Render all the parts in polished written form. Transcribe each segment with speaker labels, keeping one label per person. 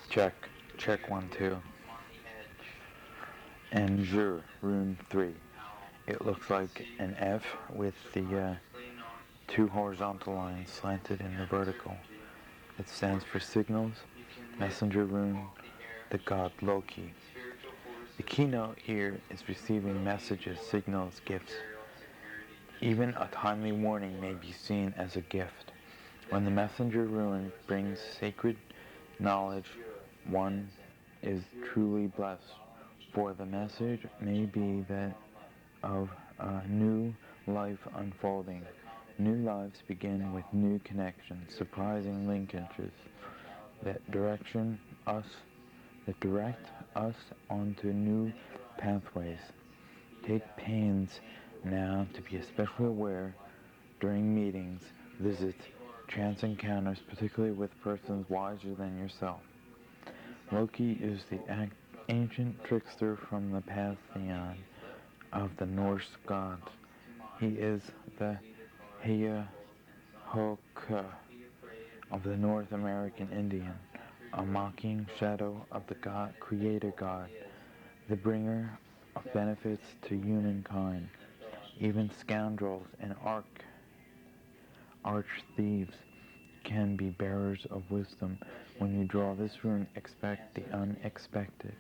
Speaker 1: Check. Check 1, 2. And Jur, rune 3. It looks like an F with the two horizontal lines slanted in the vertical. It stands for signals, messenger rune, the god Loki. The keynote here is receiving messages, signals, gifts. Even a timely warning may be seen as a gift. When the messenger rune brings sacred knowledge, one is truly blessed, for the message may be that of a new life unfolding. New lives begin with new connections, surprising linkages that that direct us onto new pathways. Take pains now to be especially aware during meetings, visits, chance encounters, particularly with persons wiser than yourself. Loki is the ancient trickster from the pantheon of the Norse gods. He is the Heya Hoka of the North American Indian, a mocking shadow of the God, Creator God, the bringer of benefits to humankind. Even scoundrels and arch thieves can be bearers of wisdom. When you draw this rune, expect the unexpected.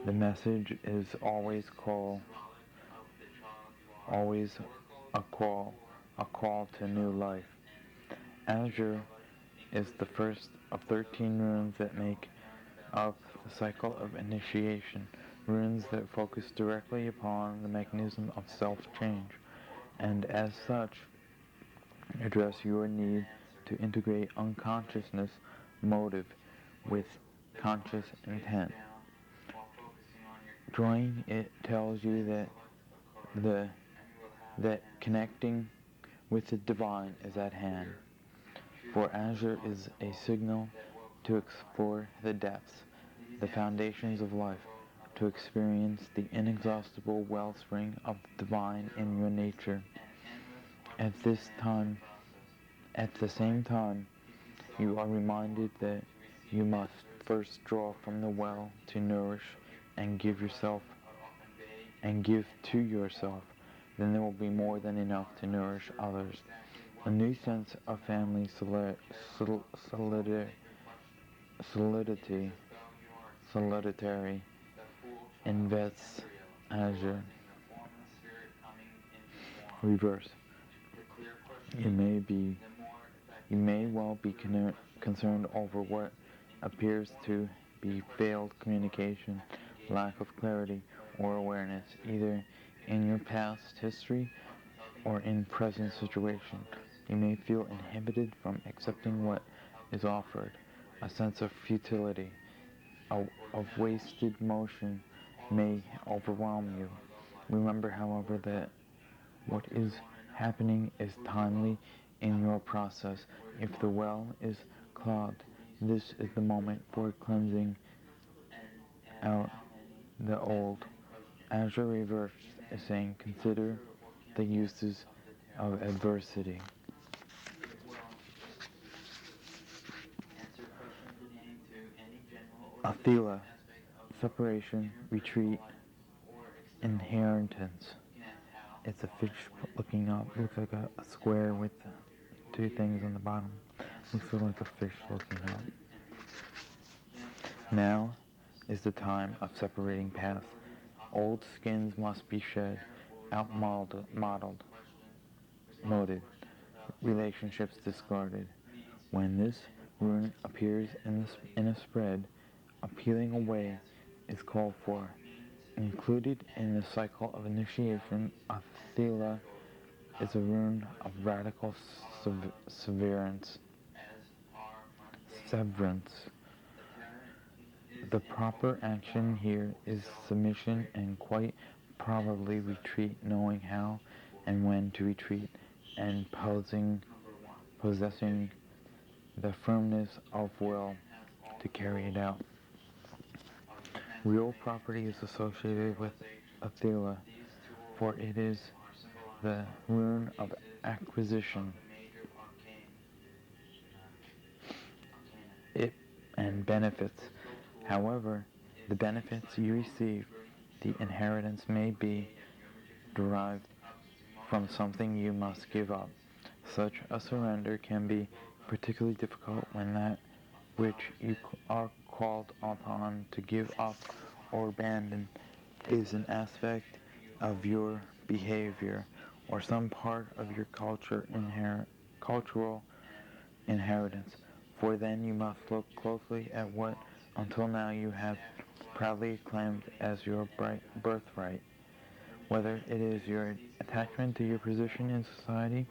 Speaker 1: The message is always a call to new life. Azure is the first of 13 runes that make up the cycle of initiation, runes that focus directly upon the mechanism of self-change, and as such, address your need to integrate unconsciousness motive with conscious intent. Drawing it tells you that connecting with the divine is at hand. For Azure is a signal to explore the depths, the foundations of life, to experience the inexhaustible wellspring of the divine in your nature. At the same time, you are reminded that you must first draw from the well to nourish and give to yourself. Then there will be more than enough to nourish others. A new sense of family solidity invests Azure. Reverse. You may be You may well be concerned over what appears to be failed communication, lack of clarity or awareness, either in your past history or in present situation. You may feel inhibited from accepting what is offered. A sense of futility, of wasted motion may overwhelm you. Remember, however, that what is happening is timely in your process. If the well is clogged, this is the moment for cleansing out the old. Azure Reverse is saying, consider the uses of adversity. Athila, separation, retreat, inheritance. It's a fish looking up. Looks like a square with two things on the bottom. Looks like a fish looking up. Now is the time of separating paths. Old skins must be shed, molded, relationships discarded. When this rune appears in a spread, a peeling away is called for. Included in the cycle of initiation, Athila is a rune of radical severance. The proper action here is submission and quite probably retreat, knowing how and when to retreat, and possessing the firmness of will to carry it out. Real property is associated with Athila, for it is the rune of acquisition. It and benefits. However, the benefits you receive, the inheritance may be derived from something you must give up. Such a surrender can be particularly difficult when that which you are called upon to give up or abandon is an aspect of your behavior or some part of your cultural inheritance. For then you must look closely at what until now you have proudly claimed as your birthright, whether it is your attachment to your position in society,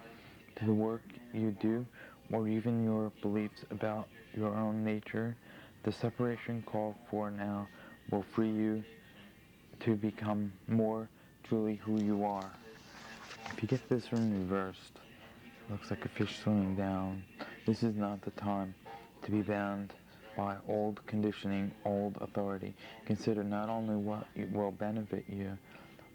Speaker 1: to the work you do, or even your beliefs about your own nature. The separation called for now will free you to become more truly who you are. If you get this room reversed, looks like a fish swimming down. This is not the time to be bound by old conditioning, old authority. Consider not only what will benefit you,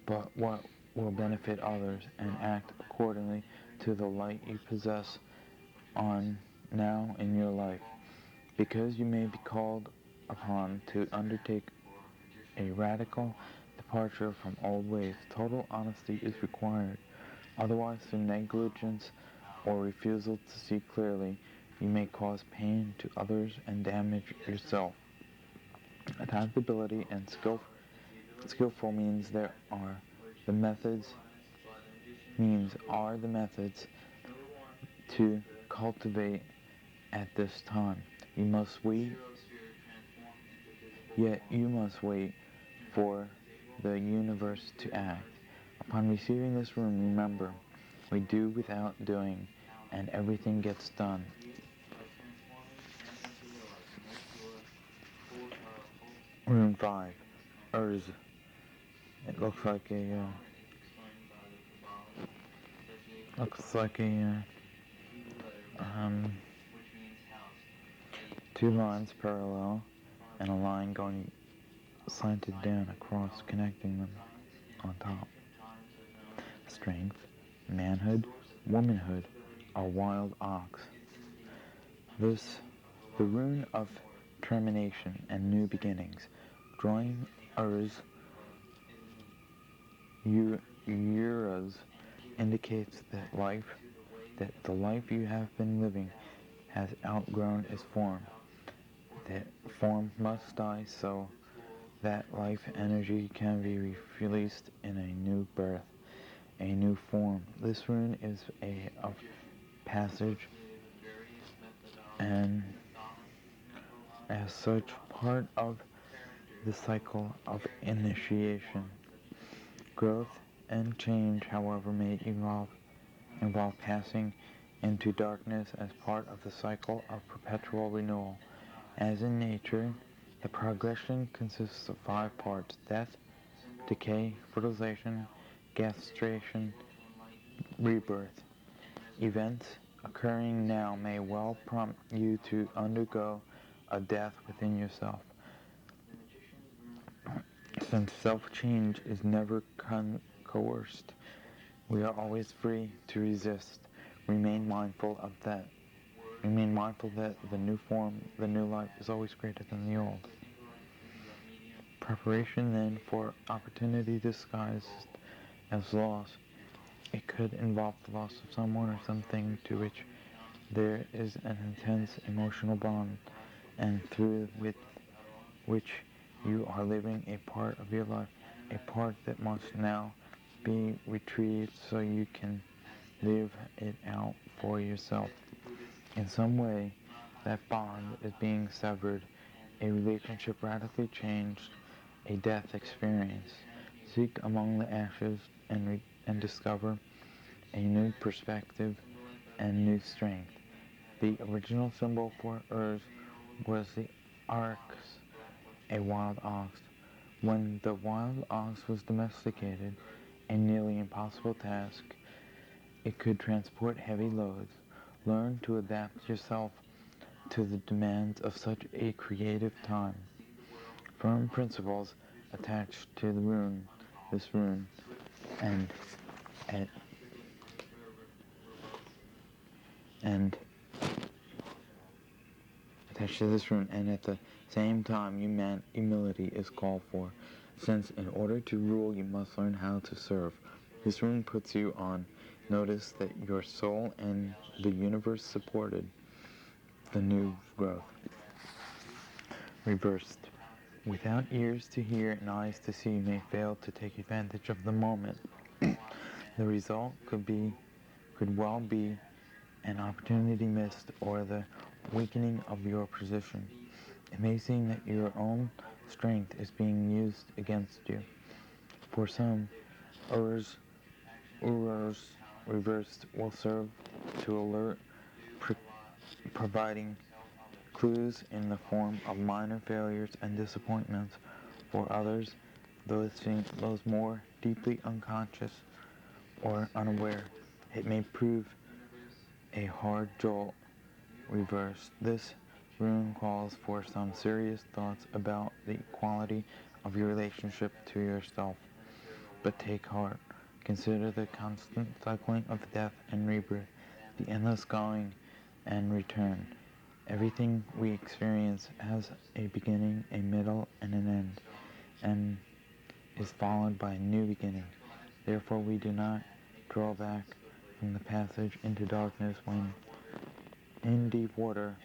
Speaker 1: but what will benefit others, and act accordingly to the light you possess on now in your life. Because you may be called upon to undertake a radical departure from old ways, total honesty is required. Otherwise, through negligence or refusal to see clearly, you may cause pain to others and damage yourself. Adaptability and skillful means the methods are the methods to cultivate at this time. You must wait for the universe to act. Upon receiving this room, remember, we do without doing, and everything gets done. Room 5, Urz. It looks like two lines parallel and a line going slanted down across, connecting them on top. Strength, manhood, womanhood, a wild ox. The rune of termination and new beginnings. Drawing Urz, Uraz indicates that the life you have been living has outgrown its form. That form must die so that life energy can be released in a new birth, a new form. This rune is of passage and as such part of the cycle of initiation. Growth and change, however, may involve passing into darkness as part of the cycle of perpetual renewal. As in nature, the progression consists of 5 parts: death, decay, fertilization, castration, rebirth. Events occurring now may well prompt you to undergo a death within yourself. Since self-change is never coerced, we are always free to resist. Remain mindful that the new form, the new life, is always greater than the old. Preparation then for opportunity disguised as loss. It could involve the loss of someone or something to which there is an intense emotional bond, and through which you are living a part of your life, a part that must now be retrieved so you can live it out for yourself. In some way, that bond is being severed, a relationship radically changed, a death experience. Seek among the ashes and discover a new perspective and new strength. The original symbol for Urz was the ox, a wild ox. When the wild ox was domesticated, a nearly impossible task, it could transport heavy loads. Learn to adapt yourself to the demands of such a creative time. Firm principles attached to this rune, and attached to this rune, and at the same time humility is called for, since in order to rule you must learn how to serve. This rune puts you on notice that your soul and the universe supported the new growth. Reversed. Without ears to hear and eyes to see, you may fail to take advantage of the moment. The result could well be an opportunity missed or the weakening of your position. It may seem that your own strength is being used against you. For some, errors reversed will serve to alert, providing clues in the form of minor failures and disappointments. For others, those more deeply unconscious or unaware, it may prove a hard jolt. Reversed. This rune calls for some serious thoughts about the quality of your relationship to yourself. But take heart. Consider the constant cycling of death and rebirth, the endless going and return. Everything we experience has a beginning, a middle, and an end, and is followed by a new beginning. Therefore we do not draw back from the passage into darkness when in deep water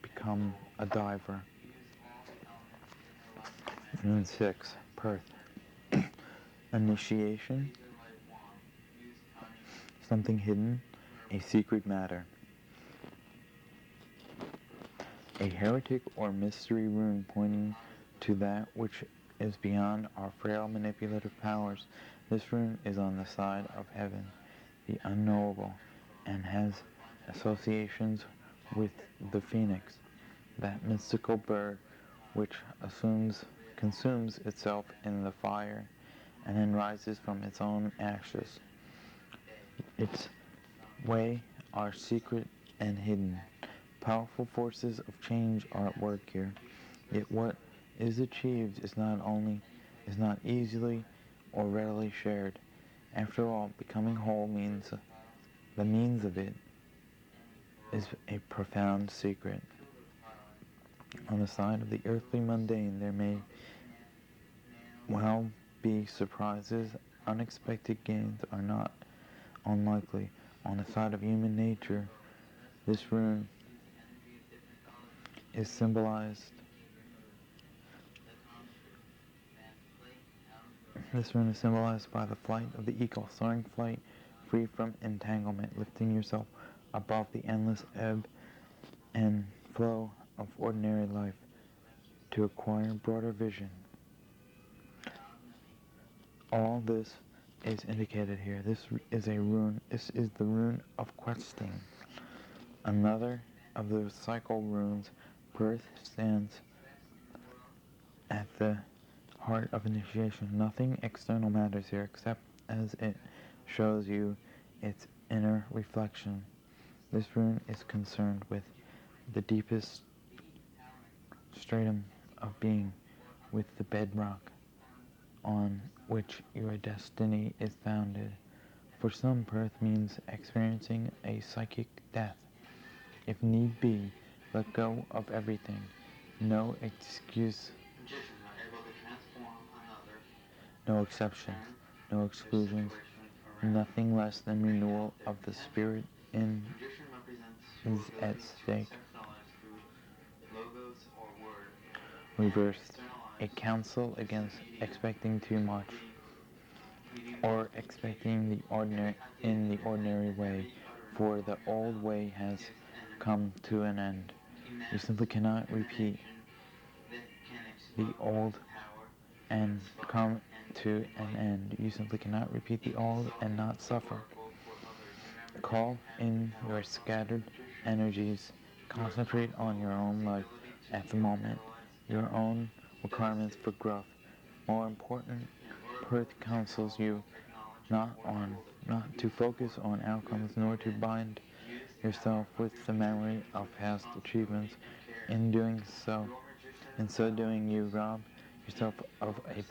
Speaker 1: become a diver. Rune 6, Perth. Initiation, something hidden, a secret matter. A heretic or mystery rune pointing to that which is beyond our frail manipulative powers. This rune is on the side of heaven, the unknowable, and has associations with the phoenix, that mystical bird which consumes itself in the fire and then rises from its own ashes. Its way are secret and hidden. Powerful forces of change are at work here. Yet what is achieved is not easily or readily shared. After all, becoming whole means the means of it is a profound secret. On the side of the earthly mundane, there may well be surprises. Unexpected gains are not unlikely. On the side of human nature, this rune is symbolized by the flight of the eagle, soaring flight free from entanglement, lifting yourself above the endless ebb and flow of ordinary life to acquire broader vision. All this is indicated here. This is the rune of questing. Another of the cycle runes, birth, stands at the heart of initiation. Nothing external matters here except as it shows you its inner reflection. This rune is concerned with the deepest stratum of being, with the bedrock on which your destiny is founded. For some, birth means experiencing a psychic death. If need be, let go of everything. No excuse, no exceptions, no exclusions, nothing less than renewal of the spirit is at stake. Reversed, a counsel against expecting too much or expecting the ordinary way, for the old way has come to an end. You simply cannot repeat the old and come to an end. You simply cannot repeat the old and not suffer. Call in your scattered energies. Concentrate on your own life at the moment, your own requirements for growth. More important, Perth counsels you not to focus on outcomes, nor to bind yourself with the memory of past achievements. In so doing, you rob yourself of a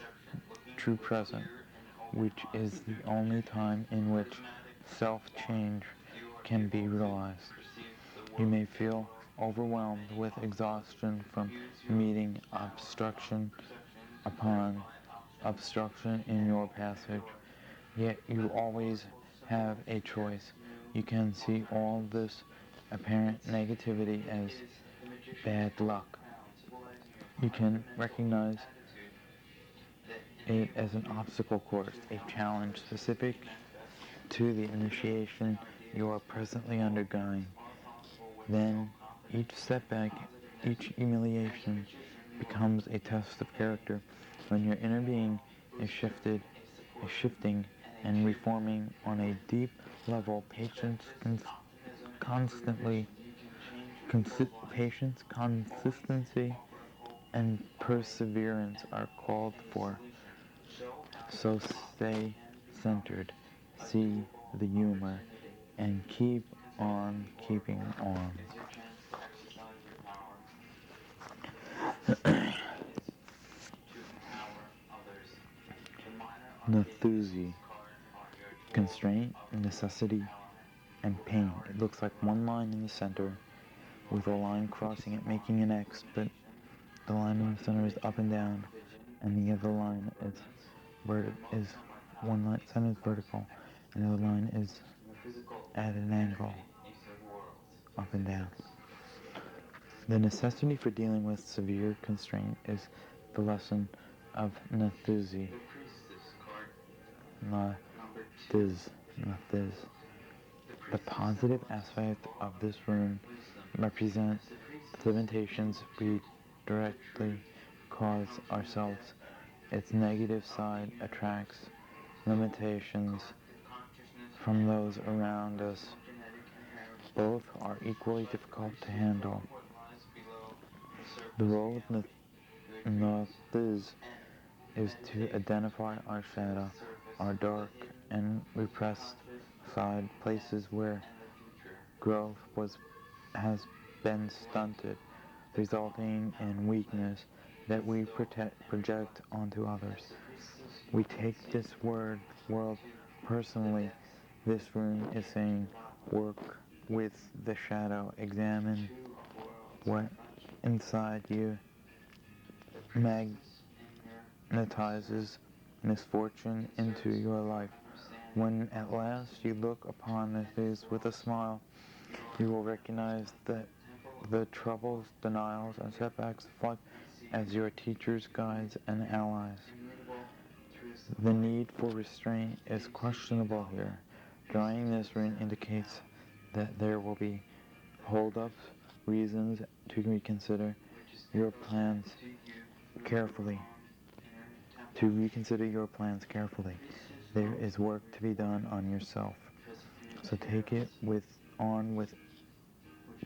Speaker 1: true present, which is the only time in which self-change can be realized. You may feel overwhelmed with exhaustion from meeting obstruction upon obstruction in your passage. Yet you always have a choice. You can see all this apparent negativity as bad luck. You can recognize it as an obstacle course, a challenge specific to the initiation you are presently undergoing. Then each setback, each humiliation becomes a test of character. When your inner being is shifting and reforming on a deep level, patience, consistency, and perseverance are called for. So stay centered, see the humor, and keep on keeping on. Nathuzi. Constraint, necessity, and pain. It looks like one line in the center with a line crossing it making an X, but the line in the center is up and down, and the other line is one line center is vertical, and the other line is at an angle, up and down. The necessity for dealing with severe constraint is the lesson of Nathuzi. Nathiz. The positive aspect of this rune represents the limitations we directly cause ourselves. Its negative side attracts limitations from those around us. Both are equally difficult to handle. The role of Nathiz is to identify our shadow, our dark and repressed side, places where growth has been stunted, resulting in weakness that we project onto others. We take this world personally. This rune is saying, work with the shadow, examine what inside you magnetizes misfortune into your life. When at last you look upon the face with a smile, you will recognize that the troubles, denials, and setbacks flood as your teachers, guides, and allies. The need for restraint is questionable here. Drawing this rune indicates that there will be hold-ups, reasons to reconsider your plans carefully. There is work to be done on yourself. So take it on with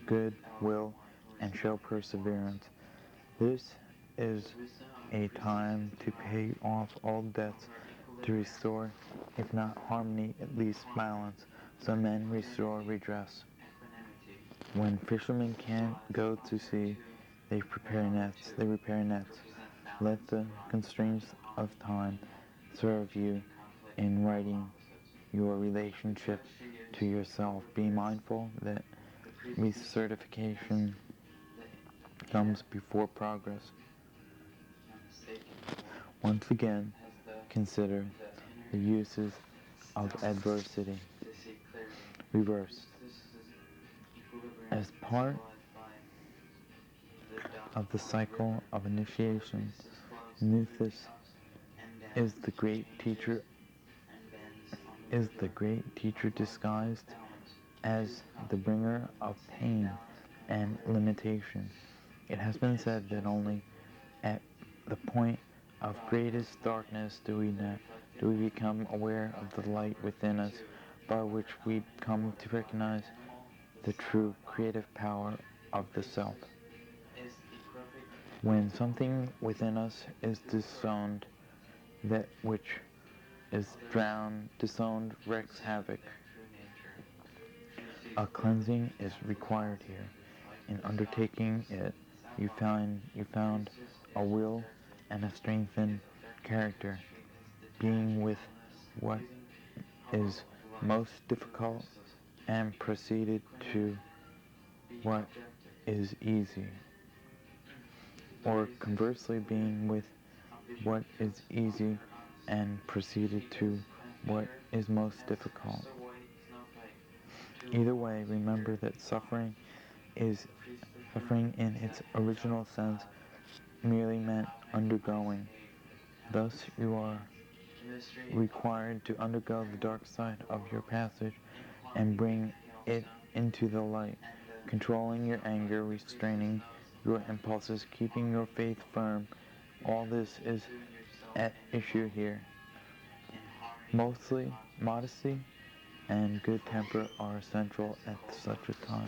Speaker 1: good will and show perseverance. This is a time to pay off all debts, to restore, if not harmony, at least balance, so men restore redress. When fishermen can't go to sea, they repair nets. Let the constraints of time serve you in writing your relationship to yourself. Be mindful that recertification comes before progress. Once again, consider the uses of adversity. Reversed. As part of the cycle of initiation, Nuthis is the great teacher disguised as the bringer of pain and limitation. It has been said that only at the point of greatest darkness do we become aware of the light within us, by which we come to recognize the true creative power of the self. When something within us is disowned, that which is disowned wreaks havoc. A cleansing is required here. In undertaking it, you found a will and a strengthened character, being with what is most difficult and proceeded to what is easy, or conversely being with what is easy and proceeded to what is most difficult. Either way, remember that suffering in its original sense merely meant undergoing. Thus, you are required to undergo the dark side of your passage and bring it into the light, controlling your anger, restraining your impulses, keeping your faith firm. All this is at issue here. Mostly, modesty and good temper are essential at such a time.